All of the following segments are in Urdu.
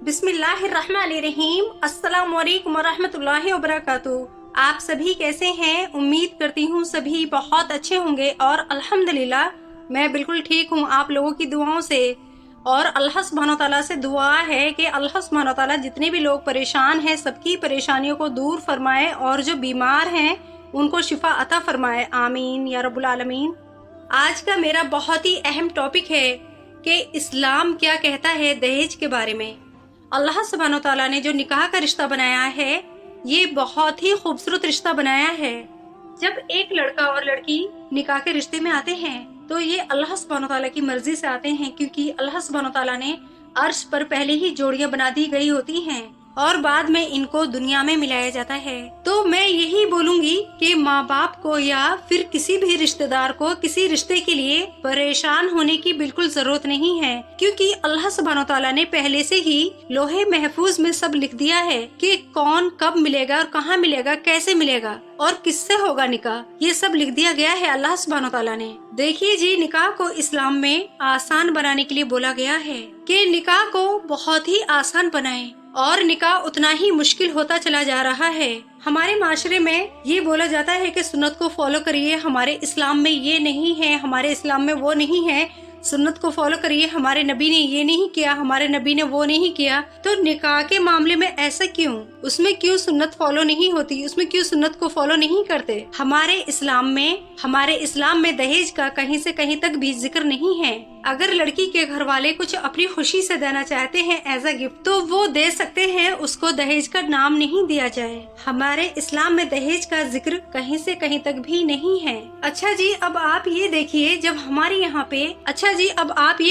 بسم اللہ الرحمن الرحیم۔ السلام علیکم ورحمۃ اللہ وبرکاتہ۔ آپ سبھی کیسے ہیں؟ امید کرتی ہوں سبھی بہت اچھے ہوں گے، اور الحمدللہ میں بالکل ٹھیک ہوں آپ لوگوں کی دعاؤں سے۔ اور اللہ سبحانہ تعالیٰ سے دعا ہے کہ اللہ سبحانہ تعالیٰ جتنے بھی لوگ پریشان ہیں سب کی پریشانیوں کو دور فرمائے، اور جو بیمار ہیں ان کو شفا عطا فرمائے، آمین یا رب العالمین۔ آج کا میرا بہت ہی اہم ٹاپک ہے کہ اسلام کیا کہتا ہے دہیج کے بارے میں۔ اللہ سبحانہ تعالیٰ نے جو نکاح کا رشتہ بنایا ہے یہ بہت ہی خوبصورت رشتہ بنایا ہے۔ جب ایک لڑکا اور لڑکی نکاح کے رشتے میں آتے ہیں تو یہ اللہ سبحانہ تعالیٰ کی مرضی سے آتے ہیں، کیونکہ اللہ سبحانہ تعالیٰ نے عرش پر پہلے ہی جوڑیاں بنا دی گئی ہوتی ہیں اور بعد میں ان کو دنیا میں ملایا جاتا ہے۔ تو میں یہی بولوں گی کہ ماں باپ کو یا پھر کسی بھی رشتہ دار کو کسی رشتے کے لیے پریشان ہونے کی بالکل ضرورت نہیں ہے، کیونکہ اللہ سبحانہ تعالیٰ نے پہلے سے ہی لوح محفوظ میں سب لکھ دیا ہے کہ کون کب ملے گا اور کہاں ملے گا، کیسے ملے گا اور کس سے ہوگا نکاح، یہ سب لکھ دیا گیا ہے اللہ سبحانہ تعالیٰ نے۔ دیکھیے جی، نکاح کو اسلام میں آسان بنانے کے لیے بولا گیا ہے کہ نکاح کو بہت ہی آسان بنائیں، اور نکاح اتنا ہی مشکل ہوتا چلا جا رہا ہے۔ ہمارے معاشرے میں یہ بولا جاتا ہے کہ سنت کو فالو کریے، ہمارے اسلام میں یہ نہیں ہے، ہمارے اسلام میں وہ نہیں ہے، سنت کو فالو کریے، ہمارے نبی نے یہ نہیں کیا، ہمارے نبی نے وہ نہیں کیا۔ تو نکاح کے معاملے میں ایسا کیوں؟ اس میں کیوں سنت فالو نہیں ہوتی؟ اس میں کیوں سنت کو فالو نہیں کرتے؟ ہمارے اسلام میں دہیج کا کہیں سے کہیں تک بھی ذکر نہیں ہے۔ اگر لڑکی کے گھر والے کچھ اپنی خوشی سے دینا چاہتے ہیں ایز اے گفٹ تو وہ دے سکتے ہیں، اس کو دہیج کا نام نہیں دیا جائے۔ ہمارے اسلام میں دہیج کا ذکر کہیں سے کہیں تک بھی نہیں ہے۔ اچھا جی، اب آپ یہ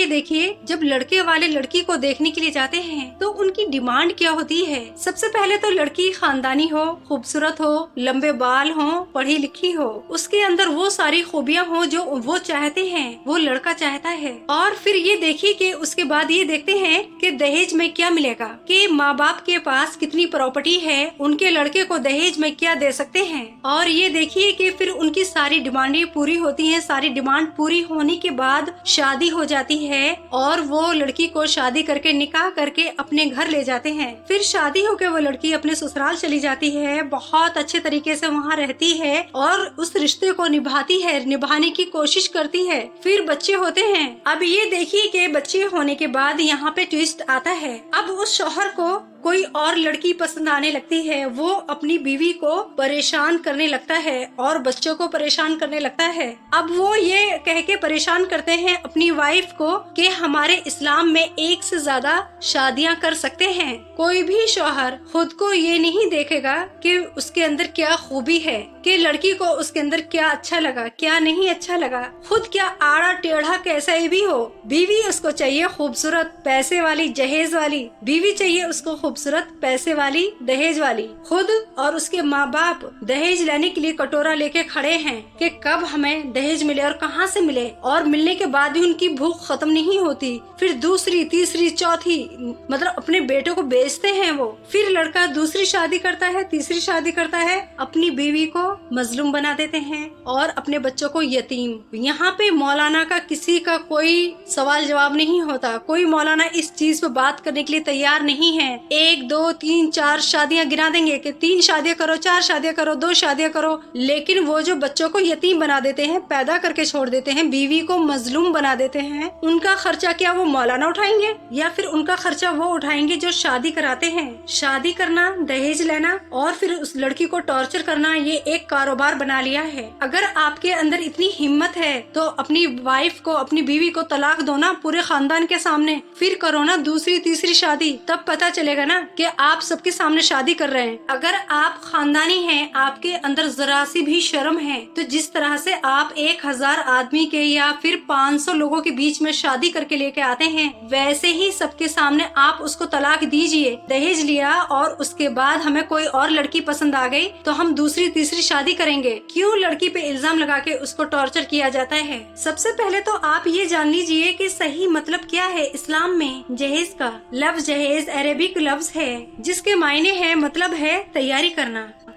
دیکھیے جب لڑکے والے لڑکی کو دیکھنے کے لیے جاتے ہیں تو ان کی ڈیمانڈ کیا ہوتی ہے؟ سب سے پہلے تو لڑکی خاندانی ہو، خوبصورت ہو، لمبے بال ہوں، پڑھی لکھی ہو، اس کے اندر وہ ساری خوبیاں ہوں جو وہ چاہتے ہیں، وہ لڑکا چاہتا ہے۔ اور پھر یہ دیکھیے کہ اس کے بعد یہ دیکھتے ہیں کہ دہیج میں کیا ملے گا، کہ ماں باپ کے پاس کتنی پراپرٹی ہے، ان کے لڑکے کو دہیج میں کیا دے سکتے ہیں۔ اور یہ دیکھیے کہ پھر ان کی ساری ڈیمانڈیں پوری ہوتی ہیں۔ ساری ڈیمانڈ پوری ہونے کے بعد شادی ہو جاتی ہے، اور وہ لڑکی کو شادی کر کے نکاح کر کے اپنے گھر لے جاتے ہیں۔ پھر شادی ہو کے وہ لڑکی اپنے سسرال چلی جاتی ہے، بہت اچھے طریقے سے وہاں رہتی ہے اور اس رشتے کو نبھانے کی کوشش کرتی ہے۔ پھر بچے ہوتے ہیں۔ اب یہ دیکھیے کہ بچے ہونے کے بعد یہاں پہ ٹویسٹ آتا ہے۔ اب اس شوہر کو کوئی اور لڑکی پسند آنے لگتی ہے، وہ اپنی بیوی کو پریشان کرنے لگتا ہے اور بچوں کو پریشان کرنے لگتا ہے۔ اب وہ یہ کہہ کے پریشان کرتے ہیں اپنی وائف کو کہ ہمارے اسلام میں ایک سے زیادہ شادیاں کر سکتے ہیں۔ کوئی بھی شوہر خود کو یہ نہیں دیکھے گا کہ اس کے اندر کیا خوبی ہے، کہ لڑکی کو اس کے اندر کیا اچھا لگا، کیا نہیں اچھا لگا، خود کیا آڑا ٹیڑھا کیسا ہی بھی ہو، بیوی اس کو چاہیے خوبصورت، پیسے والی، جہیز والی بیوی چاہیے اس کو، خوبصورت، پیسے والی، دہیج والی۔ خود اور اس کے ماں باپ دہیج لینے کے لیے کٹورا لے کے کھڑے ہیں کہ کب ہمیں دہیج ملے اور کہاں سے ملے، اور ملنے کے بعد بھی ان کی بھوک ختم نہیں ہوتی۔ پھر دوسری، تیسری، چوتھی، مطلب اپنے بیٹے کو بیچتے ہیں وہ۔ پھر لڑکا دوسری شادی کرتا ہے، تیسری شادی کرتا ہے، اپنی بیوی کو مظلوم بنا دیتے ہیں اور اپنے بچوں کو یتیم۔ یہاں پہ مولانا کا کسی کا کوئی سوال جواب نہیں ہوتا، کوئی مولانا اس چیز پہ بات کرنے کے لیے تیار نہیں ہے۔ 1 2 3 4 شادیاں گنا دیں گے کہ 3 شادیاں کرو، 4 شادیاں کرو، 2 شادیاں کرو، لیکن وہ جو بچوں کو یتیم بنا دیتے ہیں، پیدا کر کے چھوڑ دیتے ہیں، بیوی کو مظلوم بنا دیتے ہیں، ان کا خرچہ کیا وہ مولانا اٹھائیں گے یا پھر ان کا خرچہ وہ اٹھائیں گے جو شادی کراتے ہیں؟ شادی کرنا، دہیج لینا اور پھر اس لڑکی کو ٹارچر کرنا، یہ ایک کاروبار بنا لیا ہے۔ اگر آپ کے اندر اتنی ہمت ہے تو اپنی وائف کو، اپنی بیوی کو طلاق دو نا پورے خاندان کے سامنے، پھر کرو نا دوسری تیسری شادی، تب پتا چلے گا نا کہ آپ سب کے سامنے شادی کر رہے ہیں۔ اگر آپ خاندانی ہیں، آپ کے اندر ذرا سی بھی شرم ہے، تو جس طرح سے آپ 1000 آدمی کے یا پھر 500 لوگوں کے بیچ میں شادی کر کے لے کے آتے ہیں، ویسے ہی سب کے سامنے آپ اس کو طلاق دیجئے۔ دہیج لیا اور اس کے بعد ہمیں کوئی اور لڑکی پسند آ گئی تو ہم دوسری تیسری شادی کریں گے۔ کیوں لڑکی پہ الزام لگا کے اس کو ٹارچر کیا جاتا ہے؟ سب سے پہلے تو آپ یہ جان لیجئے کہ صحیح مطلب کیا ہے اسلام میں جہیز کا۔ لفظ جہیز عربک لفظ ہے جس کے معنی ہے، مطلب ہے تیاری کرنا۔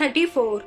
34।